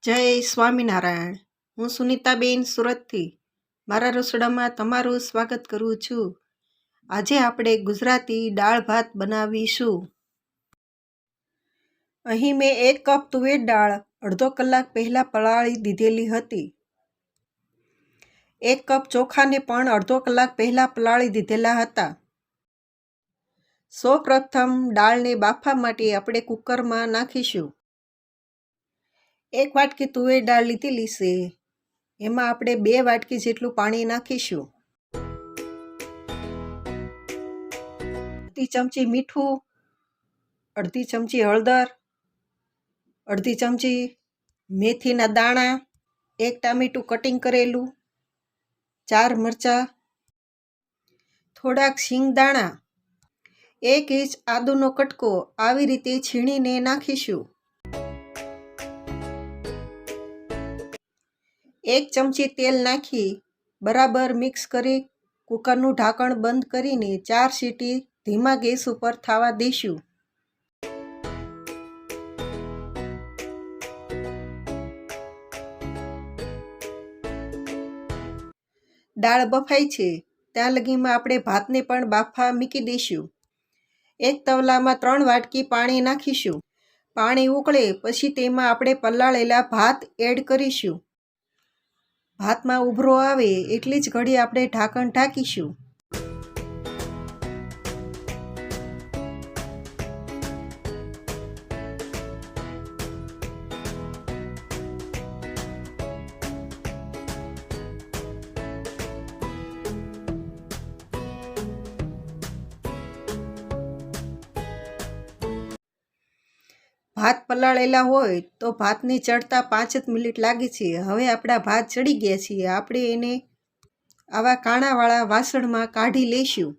જય સ્વામિનારાયણ। હું સુનીતાબેન સુરતથી મારા રસોડામાં તમારું સ્વાગત કરું છું। આજે આપણે ગુજરાતી દાળ ભાત બનાવીશું। અહીં મેં 1 કપ તુવેર દાળ અડધો કલાક પહેલાં પલાળી દીધેલી હતી। 1 કપ ચોખાને પણ અડધો કલાક પહેલાં પલાળી દીધેલા હતા। સૌપ્રથમ દાળને બાફવા માટે આપણે કુકરમાં નાખીશું। 1 વાટકી તુવેર દાળ લીધેલી છે, એમાં આપણે 2 વાટકી જેટલું પાણી નાખીશું। અડધી ચમચી મીઠું, અડધી ચમચી હળદર, અડધી ચમચી મેથીના દાણા, 1 ટામેટું કટિંગ કરેલું, 4 મરચાં, થોડાક શિંગદાણા, 1 ઇંચ આદુનો કટકો આવી રીતે છીણીને નાખીશું। 1 ચમચી તેલ નાખી બરાબર મિક્સ કરી કુકરનું ઢાંકણ બંધ કરીને 4 સીટી ધીમા ગેસ ઉપર થવા દઈશું। દાળ બફાઈ છે ત્યાં લગીમાં આપણે ભાતને પણ બાફવા મૂકી દઈશું। 1 તવલામાં 3 વાટકી પાણી નાખીશું। પાણી ઉકળે પછી તેમાં આપણે પલાળેલા ભાત એડ કરીશું। ભાતમાં ઉભરો આવે એટલી જ ઘડી આપણે ઢાંકણ ઢાંકીશું। ભાત પલાળેલા હોય તો ભાતને ચડતા 5 જ મિનિટ લાગે છે। હવે આપણા ભાત ચડી ગયા છે, આપણે એને આવા કાણાવાળા વાસણમાં કાઢી લઈશું।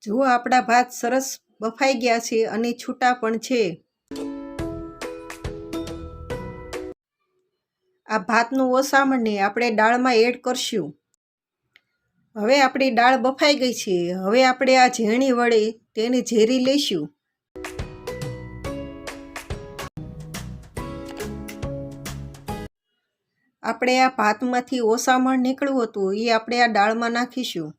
જુઓ આપણા ભાત સરસ બફાઈ ગયા છે અને છૂટા પણ છે। આ ભાતનું ઓસામણને આપણે દાળમાં એડ કરશું। હવે આપણી દાળ બફાઈ ગઈ છે। હવે આપણે આ ઝેરણી વડે તેને ઝેરી લઈશું। આપણે આ ભાતમાંથી ઓસામણ નીકળ્યું હતું એ આપણે આ દાળમાં નાખીશું।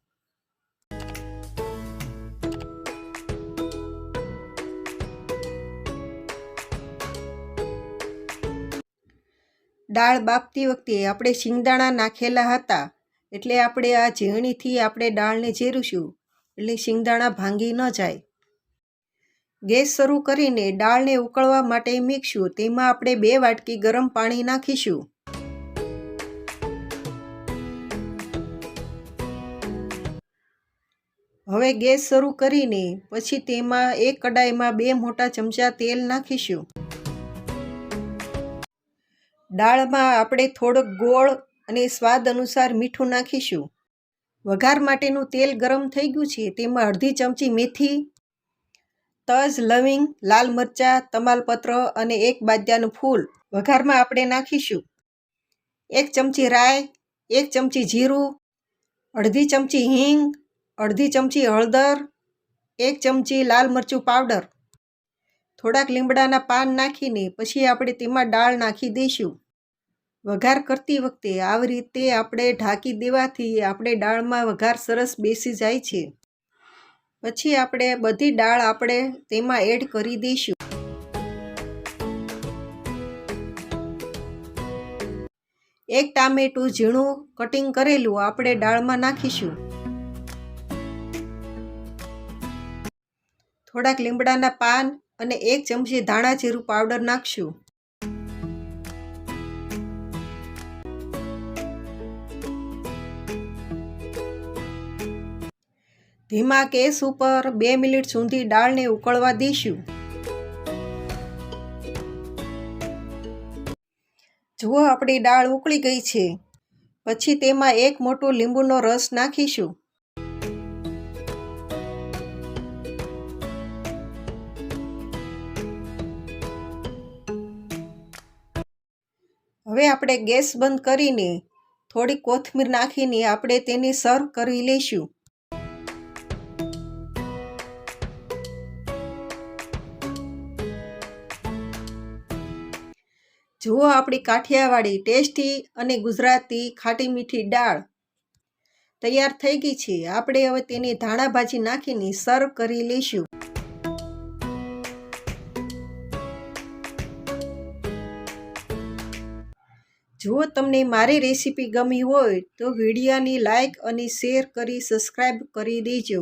દાળ બાફતી વખતે આપણે શિંગદાણા નાખેલા હતા, એટલે આપણે આ ઝેરણીથી આપણે દાળને ઝેરીશું એટલે શિંગદાણા ભાંગી ન જાય। ગેસ શરૂ કરીને દાળને ઉકળવા માટે મૂકશું। તેમાં આપણે 2 વાટકી ગરમ પાણી નાખીશું। હવે ગેસ શરૂ કરીને પછી તેમાં એક કડાઈમાં 2 મોટા ચમચા તેલ નાખીશું। દાળમાં આપણે થોડોક ગોળ અને સ્વાદ અનુસાર મીઠું નાખીશું। વઘાર માટેનું તેલ ગરમ થઈ ગયું છે, તેમાં અડધી ચમચી મેથી, તજ, લવિંગ, લાલ મરચાં, તમાલપત્ર અને 1 બાદિયાનું ફૂલ વઘારમાં આપણે નાખીશું। 1 ચમચી રાઈ, 1 ચમચી જીરું, અડધી ચમચી હિંગ, અડધી ચમચી હળદર, 1 ચમચી લાલ મરચું પાવડર, થોડાક લીમડાના પાન નાખીને પછી આપણે તેમાં દાળ નાખી દઈશું। વઘાર કરતી વખતે આવી રીતે આપણે ઢાંકી દેવાથી આપણે દાળમાં વઘાર સરસ બેસી જાય છે। પછી આપણે બધી દાળ આપણે તેમાં એડ કરી દઈશું। એક ટામેટું ઝીણું કટિંગ કરેલું આપણે દાળમાં નાખીશું। થોડાક લીમડાના પાન અને 1 ચમચી ધાણા જીરું પાવડર નાખશું। ધીમા ગેસ ઉપર 2 મિનિટ સુધી દાળને ઉકળવા દઈશું। જુઓ આપણી દાળ ઉકળી ગઈ છે। પછી તેમાં 1 મોટો લીંબુનો રસ નાખીશું। હવે આપણે ગેસ બંધ કરીને થોડી કોથમીર નાખીને આપણે તેને સર્વ કરી લઈશું. જુઓ આપણી કાઠિયાવાડી ટેસ્ટી અને ગુજરાતી ખાટી મીઠી દાળ તૈયાર થઈ ગઈ છે. આપણે હવે તેને ધાણા ભાજી નાખીને સર્વ કરી લઈશું. જો તમને મારી રેસીપી ગમી હોય તો વિડીયોને લાઈક અને શેર કરી સબસ્ક્રાઈબ કરી દેજો.